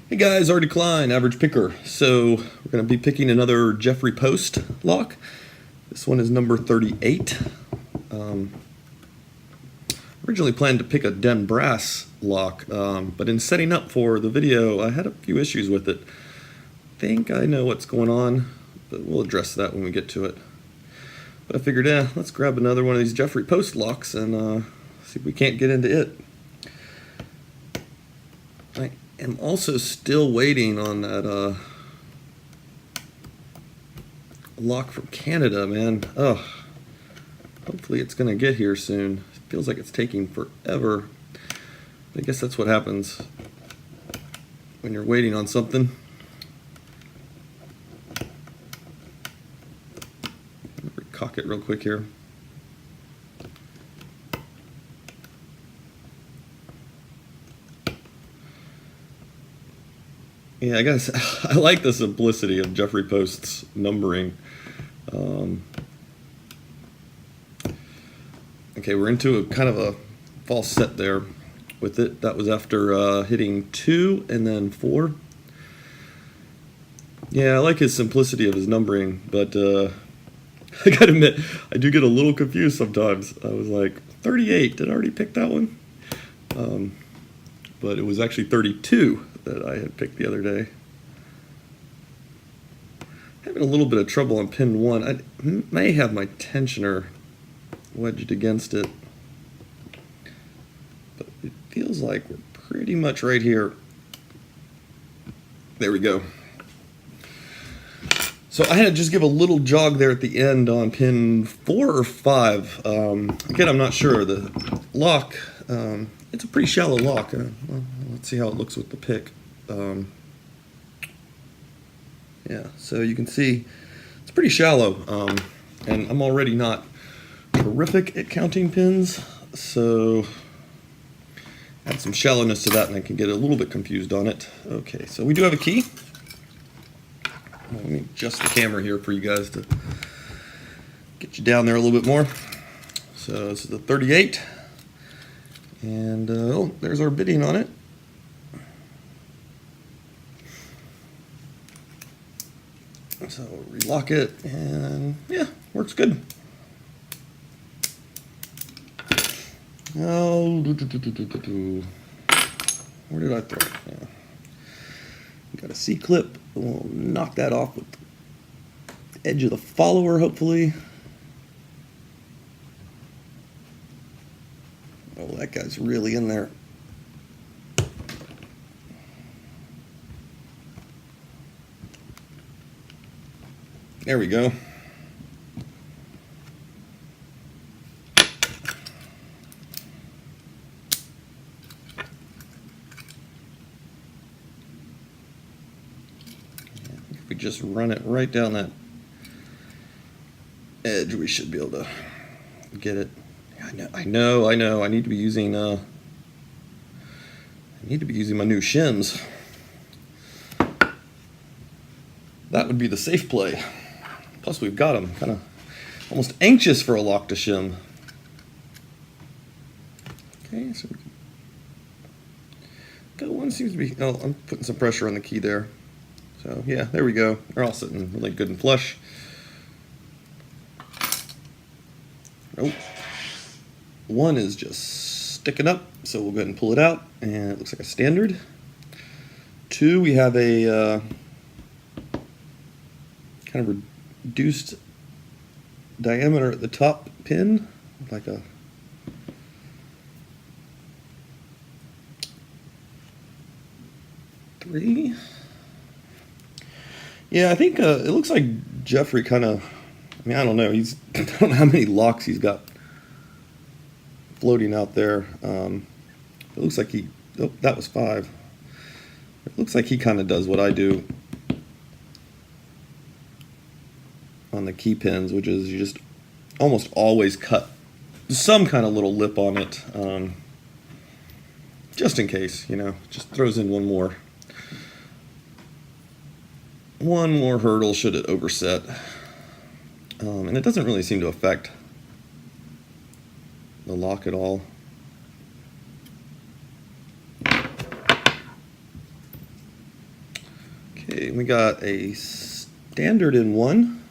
Hey guys, Artie Klein, Average Picker. So we're going to be picking another Jeffery Post lock. This one is number 38. Originally planned to pick a Den Brass lock, but in setting up for the video, I had a few issues with it. I think I know what's going on, but we'll address that when we get to it. But I figured, let's grab another one of these Jeffery Post locks and see if we can't get into it. I am also still waiting on that lock from Canada, man. Hopefully it's gonna get here soon. It feels like it's taking forever. I guess that's what happens when you're waiting on something. Cock it real quick here. Yeah, I guess I like the simplicity of Jeffery Post's numbering. Okay, we're into a kind of a false set there with it. That was after hitting 2 and then 4. Yeah, I like his simplicity of his numbering, but I gotta admit, I do get a little confused sometimes. I was like, 38, did I already pick that one? But it was actually 32 that I had picked the other day. Having a little bit of trouble on pin 1. I may have my tensioner wedged against it, but it feels like we're pretty much right here. There we go. So I had to just give a little jog there at the end on pin 4 or 5. Again, I'm not sure. The lock, it's a pretty shallow lock. Well, let's see how it looks with the pick. Yeah, so you can see it's pretty shallow, and I'm already not terrific at counting pins, so add some shallowness to that and I can get a little bit confused on it. Okay, so we do have a key. Let me adjust the camera here for you guys to get you down there a little bit more. So this is the 38, and oh, there's our bidding on it. So relock it, and yeah, works good. Oh, where did I throw it? Yeah. Got a C-clip. We'll knock that off with the edge of the follower, hopefully. Oh, that guy's really in there. There we go. If we just run it right down that edge, we should be able to get it. I know. I need to be using my new shims. That would be the safe play. Plus, we've got them. Kind of almost anxious for a lock to shim. Okay, so we can go. One seems to be. Oh, I'm putting some pressure on the key there. So yeah, there we go. They're all sitting really good and flush. Nope. One is just sticking up, so we'll go ahead and pull it out, and it looks like a standard. 2, we have a kind of reduced diameter at the top pin, like a three. Yeah, I think it looks like Jeffery kind of. I mean, I don't know. I don't know how many locks he's got floating out there. It looks like he. Oh, that was 5. It looks like he kind of does what I do on the key pins, which is you just almost always cut some kind of little lip on it, just in case, just throws in one more hurdle should it overset, and it doesn't really seem to affect the lock at all. Okay, we got a standard in one.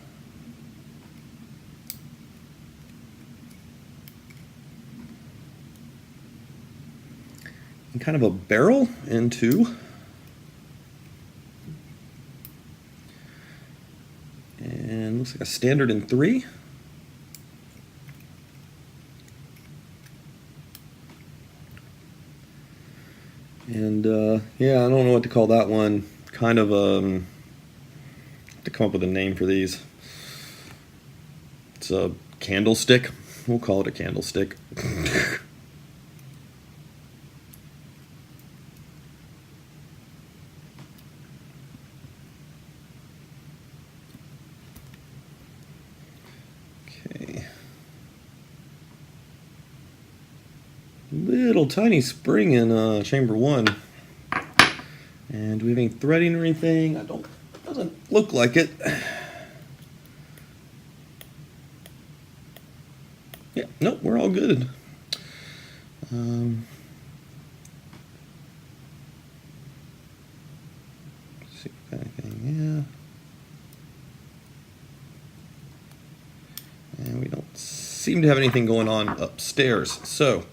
And kind of a barrel in two. And looks like a standard in three. And yeah, I don't know what to call that one. Kind of have to come up with a name for these. It's a candlestick. We'll call it a candlestick. Okay. Little tiny spring in chamber one. And do we have any threading or anything? Doesn't look like it. Yeah, nope, we're all good. Let's see if anything, yeah. And we don't seem to have anything going on upstairs. So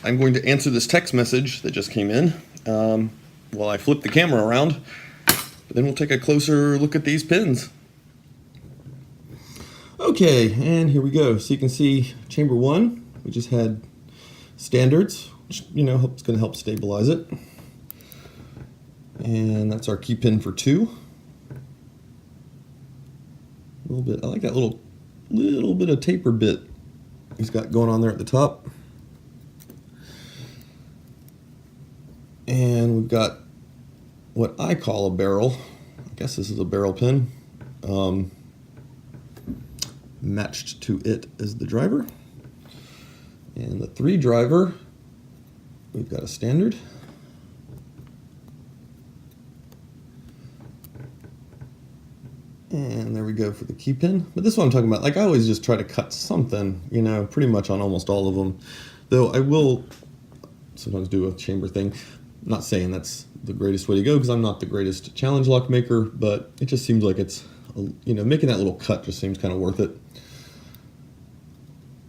I'm going to answer this text message that just came in while I flip the camera around. But then we'll take a closer look at these pins. Okay, and here we go. So you can see chamber one, we just had standards, which, you know, it's going to help stabilize it. And that's our key pin for two. A little bit, I like that little bit of taper bit he's got going on there at the top. And we've got what I call a barrel. I guess this is a barrel pin. Matched to it is the driver. And the three driver, we've got a standard. And there we go for the key pin. But this is what I'm talking about. Like, I always just try to cut something, you know, pretty much on almost all of them. Though I will sometimes do a chamber thing. I'm not saying that's the greatest way to go because I'm not the greatest challenge lock maker, but it just seems like it's, you know, making that little cut just seems kind of worth it.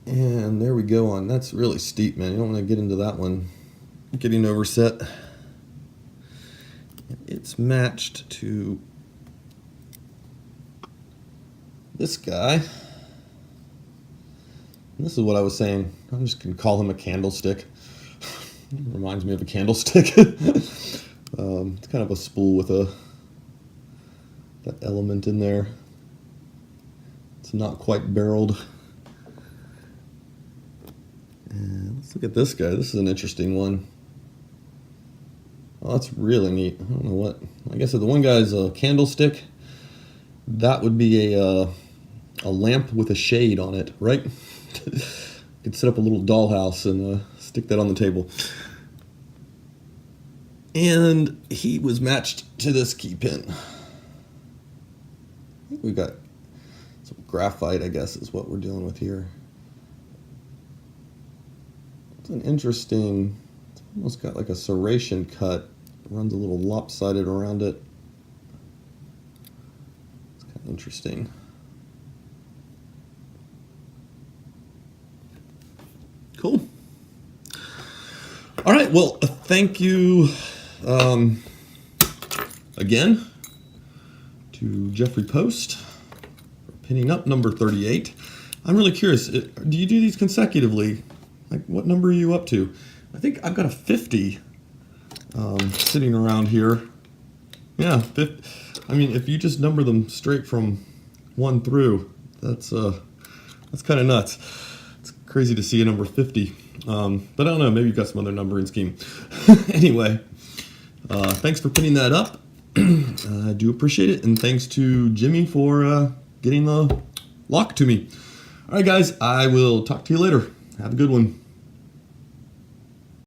And there we go on. That's really steep, man. You don't want to get into that one. Getting overset. It's matched to this guy. And this is what I was saying. I'm just going to call him a candlestick. Reminds me of a candlestick. It's kind of a spool with that element in there. It's not quite barreled. And let's look at this guy. This is an interesting one. Oh, that's really neat. I don't know what. I guess if the one guy's a candlestick, that would be a lamp with a shade on it, right? You could set up a little dollhouse and stick that on the table. And he was matched to this key pin. I think we got some graphite, I guess, is what we're dealing with here. It's an interesting, it's almost got like a serration cut. It runs a little lopsided around it. It's kind of interesting. Cool. All right, well, thank you again to Jeffery Post for pinning up number 38. I'm really curious, do you do these consecutively? Like, what number are you up to? I think I've got a 50 sitting around here. Yeah, 50. I mean, if you just number them straight from 1 through, that's kind of nuts. It's crazy to see a number 50. But I don't know, maybe you've got some other numbering scheme. Anyway, thanks for pinning that up. I do appreciate it, and thanks to Jimmy for getting the lock to me. All right, guys, I will talk to you later. Have a good one.